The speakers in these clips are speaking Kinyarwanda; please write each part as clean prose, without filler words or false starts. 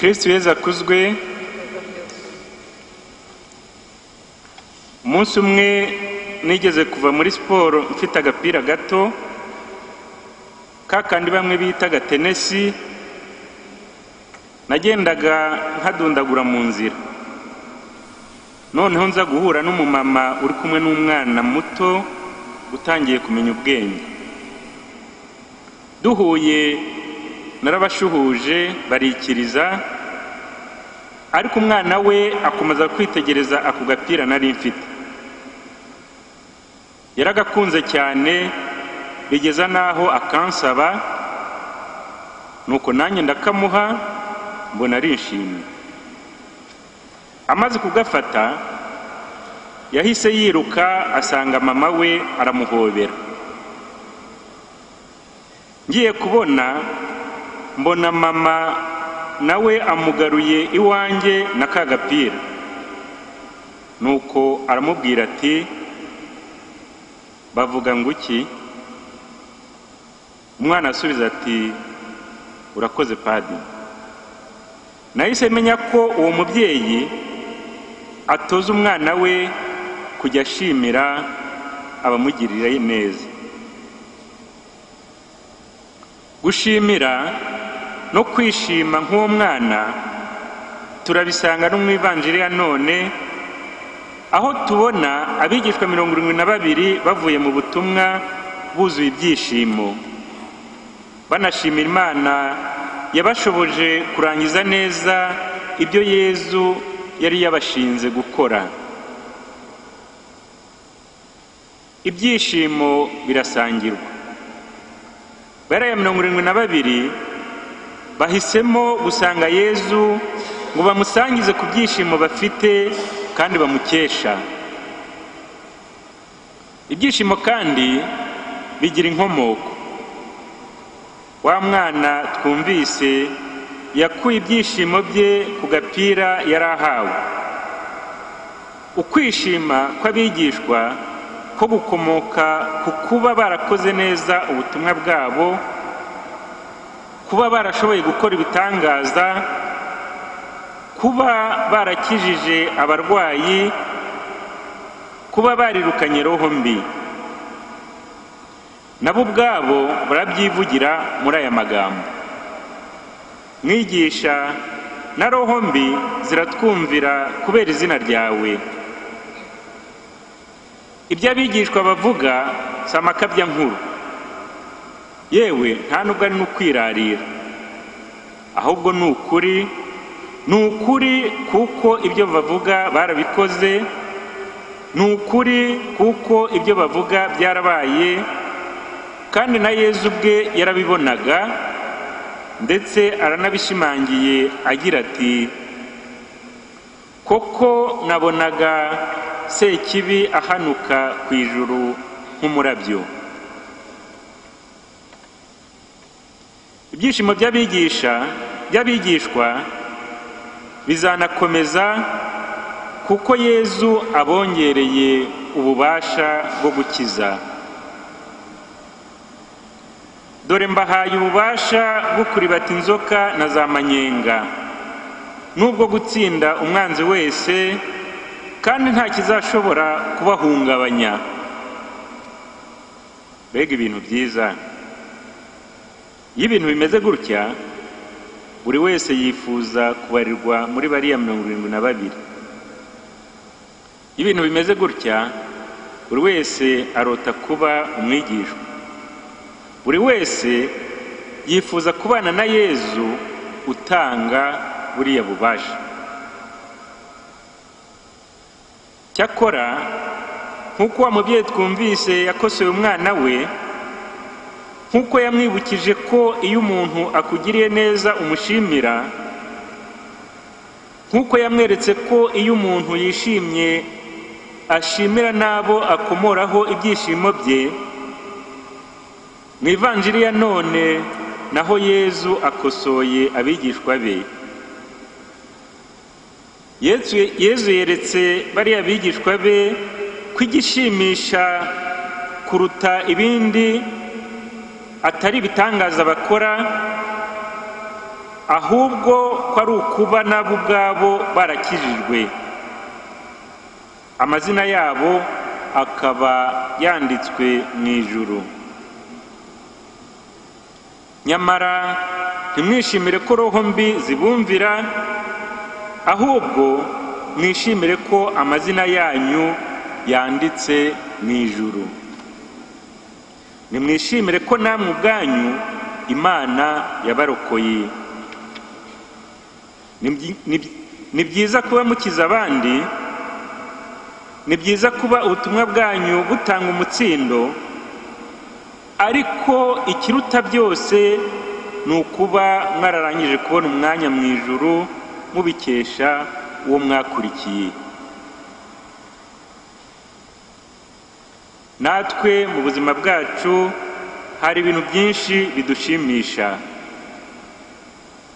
Kristo Yesu akuzwe. Umunsi umwe nigeze kuva muri siporo mfite agapira gato kakandi bamwe bita gatenesi, nagendaga nkadundagura mu nzira. Noneho nza guhura n'umumama uri kumwe n'umwana muto utangiye kumenya ubwenge. Duhuye narabashuhuje barikiriza, ariko umwana we akomeza kwitegereza ako gapira nari mfite. Yaragakunze cyane bigeza naho akansaba, nuko nanjye ndakamuha, mbona arishimye. Amaze kugafata yahise yiruka asanga mama we aramuhobera. Ngiye kubona mbona mama nawe amugaruye iwanjye na kagapira, nuko aramubwira ati, bavuga ngo iki? Umwana asubiza ati, urakoze padi. Nahise menya ko uwo mubyeyi atoza umwana we kujya ashimira abamugirira neza. Gushimira no kwishima nk'uwo mwana turabisanga no mu Ivanjiri ya none, aho tubona abigishwa 72 bavuye mu butumwa buzuye ibyishimo, banashimira Imana yabashoboje kurangiza neza ibyo Yesu yari yabashinze gukora. Ibyishimo birasangirwa. Bariya 72 bahisemo gusanga Yesu ngo bamusangize ku byishimo bafite kandi bamukesha. Ibyishimo kandi bigira inkomoko. Wa mwana twumvise yakuye ibyishimo bye ku gapira yari ahawe. Ukwishima kw'abigishwa ko gukomoka ku kuba barakoze neza ubutumwa bwabo, kuba barashoboye gukora ibitangaza, kuba barakijije abarwayi, kuba barirukanye roho mbi. Nabo ubwabo barabyivugira muri aya magambo. Mwigisha, na roho mbi ziratwumvira kubera izina ryawe. Ibyo abigishwa bavuga si amakabya nkuru, yewe nta nubwo ari n'ukwirarira, ahubwo ni ukuri kuko ibyo bavuga barabikoze, ni ukuri kuko ibyo bavuga byarabaye, kandi na Yesu ubwe yarabibonaga, ndetse aranabishimangiye agira ati, koko nabonaga Sekibi ahanuka ku ijuru nk'umurabyo. Ibyishimo by'abigishwa bizanakomeza kuko Yesu abongereye ububasha bwo gukiza. Dore mbahaye ububasha bwo kuribata inzoka na za manyenga, n'ubwo gutsinda umwanzi wese, kandi nta kizashobora kubahungabanya. Mbega ibintu byiza! Iyo ibintu bimeze gutya, buri wese yifuza kubarirwa muri bariya 72. Iyo ibintu bimeze gutya, buri wese arota kuba umwigishwa. Buri wese yifuza kubana na Yesu utanga buriya bubasha. Cyakora nk'uko wa mubyeyi twumvise yakosoye umwana we, nk'uko yamwibukije ko iyo umuntu akugiriye neza umushimira, nk'uko yamweretse ko iyo umuntu yishimye ashimira n'abo akomoraho ibyishimo bye, mu Ivanjiri ya none naho Yesu akosoye abigishwa be. Yesu yeretse bariya bigishwa be kwigishimisha kuruta ibindi atari ibitangaza bakora, ahubwo ko ari ukuba nabo ubwabo barakijijwe, amazina yabo akaba yanditswe mu ijuru. Nyamara ntimwishimire ko roho mbi zibumvira, ahubwo mwishimire ko amazina yanyu yanditse mu ijuru. Nimwishimire ko namwe ubwanyu Imana yabarokoye. Ni byiza kuba mukiza abandi, ni byiza kuba ubutumwa bwanyu butanga umutsindo, ariko ikiruta byose ni ukuba mwararangije kubona umwanya mu ijuru mubikesha uwo mwakurikiye. Natwe mu buzima bwacu hari ibintu byinshi bidushimisha,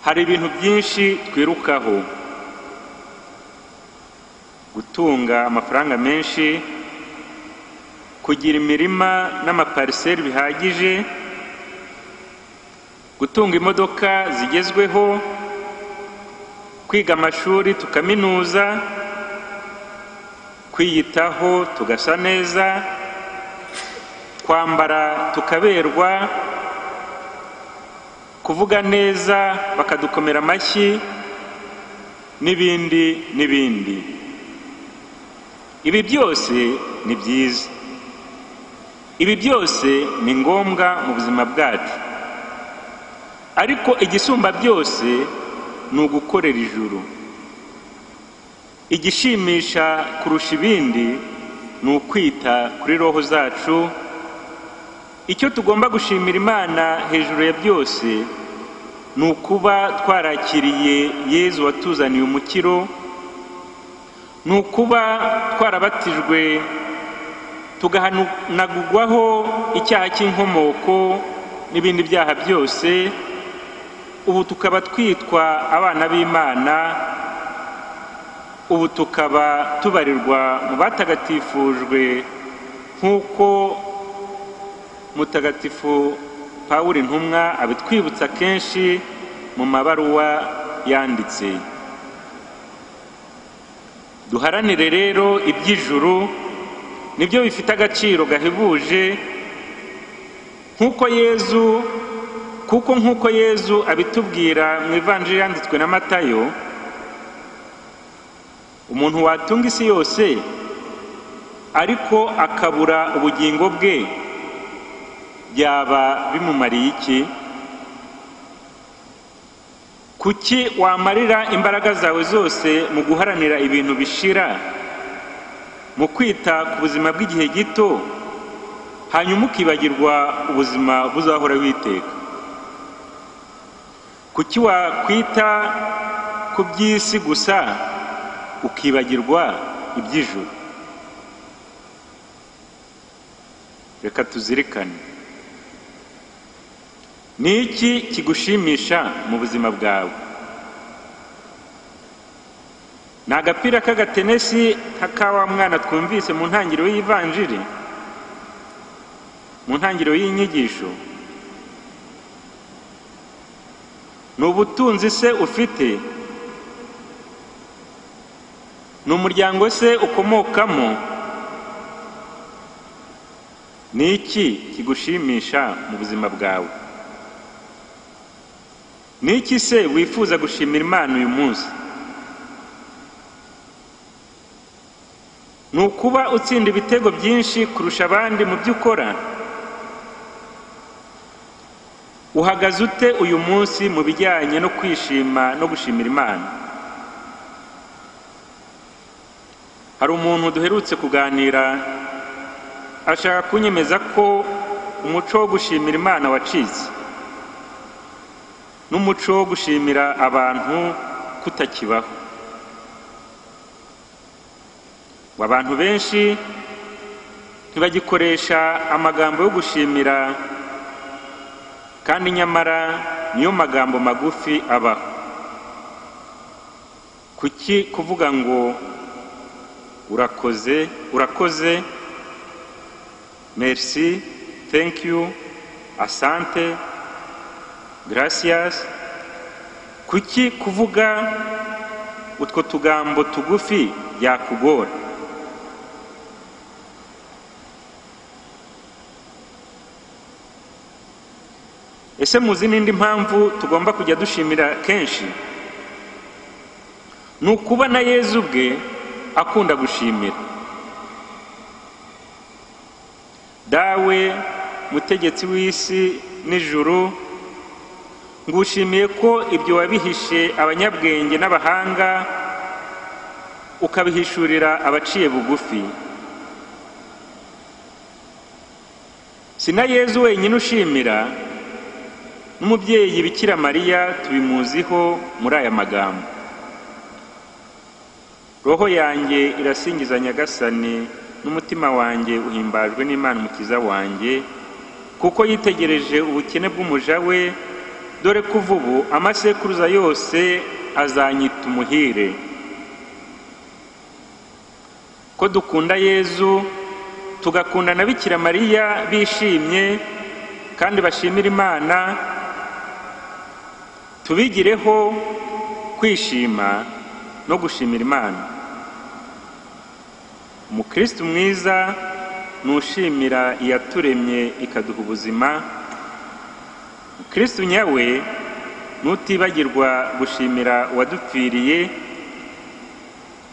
hari ibintu byinshi twirukaho: gutunga amafaranga menshi, kugira imirima n'amapariseri bihagije, gutunga imodoka zigezweho, kwiga amashuri tukaminuza, kwiyitaho tugasa neza, kwambara tukaberwa, kuvuga neza bakadukomera amashyi, n'ibindi n'ibindi. Ibi byose ni byiza, ibi byose ni ngombwa mu buzima bwacu, ariko igisumba byose ni ugukorera ijuru. Igishimisha kurusha ibindi ni ukwita kuri roho zacu. Icyo tugomba gushimira Imana hejuru ya byose ni ukuba twarakiriye Yezu watuzaniye umukiro, ni ukuba twarabatijwe tugahanagurwaho icyaha cy'inkomoko n'ibindi byaha byose, ubu tukaba twitwa abana b'Imana, ubu tukaba tubarirwa mu batagatifujwe nk'uko Mutagatifu Pawulo intumwa abitwibutsa kenshi mu mabaruwa yanditse. Duharanire rero iby'ijuru, nibyo bifite agaciro gahebuje, nk'uko Yezu abitubwira mu ivanjiri yanditswe na Matayo. Umuntu watunga isi yose ariko akabura ubugingo bwe, byaba bimumariye iki? Kuki wamarira imbaraga zawe zose mu guharanira ibintu bishira, mu kwita ku buzima bw'igihe gito, hanyuma ukibagirwa ubuzima buzahora witeka? Kuki wakwita ku by'isi gusa ukibagirwa iby'ijuru? Reka tuzirikane. Ni iki kigushimisha mu buzima bwawe? Ni agapira k'agatenesi ka wa mwana twumvise mu ntangiriro y'ivanjiri, mu ntangiriro y'inyigisho? Ni ubutunzi se ufite? Ni umuryango se ukomokamo? Ni iki kigushimisha mu buzima bwawe? Ni iki se wifuza gushimira Imana uyu munsi? Ni ukuba utsinda ibitego byinshi kurusha abandi mu byo ukora? Uhagaze ute uyu munsi mu bijyanye no kwishima no gushimira Imana? Hari umuntu duherutse kuganira ashaka kunyemeza ko umuco wo gushimira Imana wacitse, n'umuco wo gushimira abantu kutakibaho. Abantu benshi ntibagikoresha amagambo yo gushimira, kandi nyamara niyo magambo magufi abaho. Kuki kuvuga ngo urakoze, merci, thank you, asante, gracias, kuki kuvuga utwo tugambo tugufi yakugora? Ese muzi n'indi mpamvu tugomba kujya dushimira kenshi? Ni ukuba na Yezu ubwe akunda gushimira. Dawe mutegetsi w'isi n'ijuru, ngushimiye ko ibyo wabihishe abanyabwenge n'abahanga ukabihishurira abaciye bugufi. Sina Yezu wenyine ushimira, n'umubyeyi Bikira Mariya tubimuziho muri aya magambo: roho yanjye irasingiza Nyagasani, n'umutima wanjye uhimbajwe n'Imana Umukiza wanjye, kuko yitegereje ubukene bw'umuja we, dore kuva ubu amasekuruza yose azanyita umuhire. Ko dukunda Yezu, tugakunda na Bikira Mariya bishimye kandi bashimira Imana, tubigireho kwishima no gushimira Imana. Umukristo mwiza nushimira iyaturemye ikaduha ubuzima. Umukristo nyawe nutibagirwa gushimira uwadupfiriye.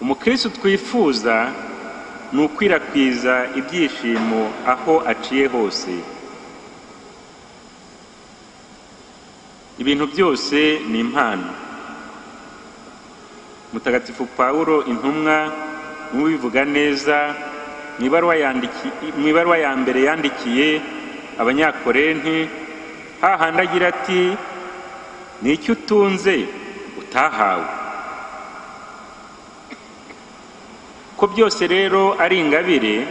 Umukristo twifuza nukwirakwiza ibyishimo aho aciye hose. Ibintu byose ni impano. Mutagatifu Pawulo intumwa mubivuga neza mu ibaruwa ya mbere yandikiye Abanyakorenti, hahandi agira ati: n'icyo utunze utahawe. Ko byose rero ari ingabire,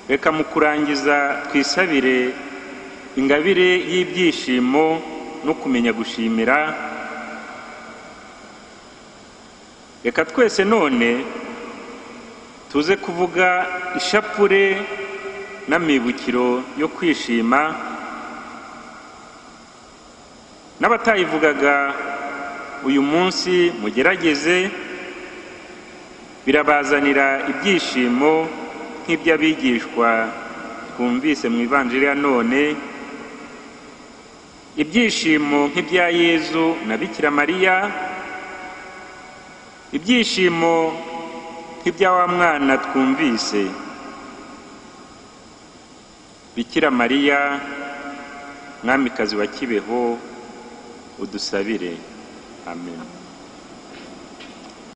reka mu kurangiza twisabire ingabire y'ibyishimo no kumenya gushimira. Reka twese none tuze kuvuga ishapure n'amibukiro yo kwishima, n'abatayivugaga uyu munsi mugerageze, birabazanira ibyishimo nk'iby'abigishwa twumvise mu Ivanjiri ya none, ibyishimo nk'ibya Yezu na Bikira Mariya, ibyishimo nk'ibya wa mwana twumvise. Bikira Mariya mwamikazi wa Kibeho, udusabire. Amen.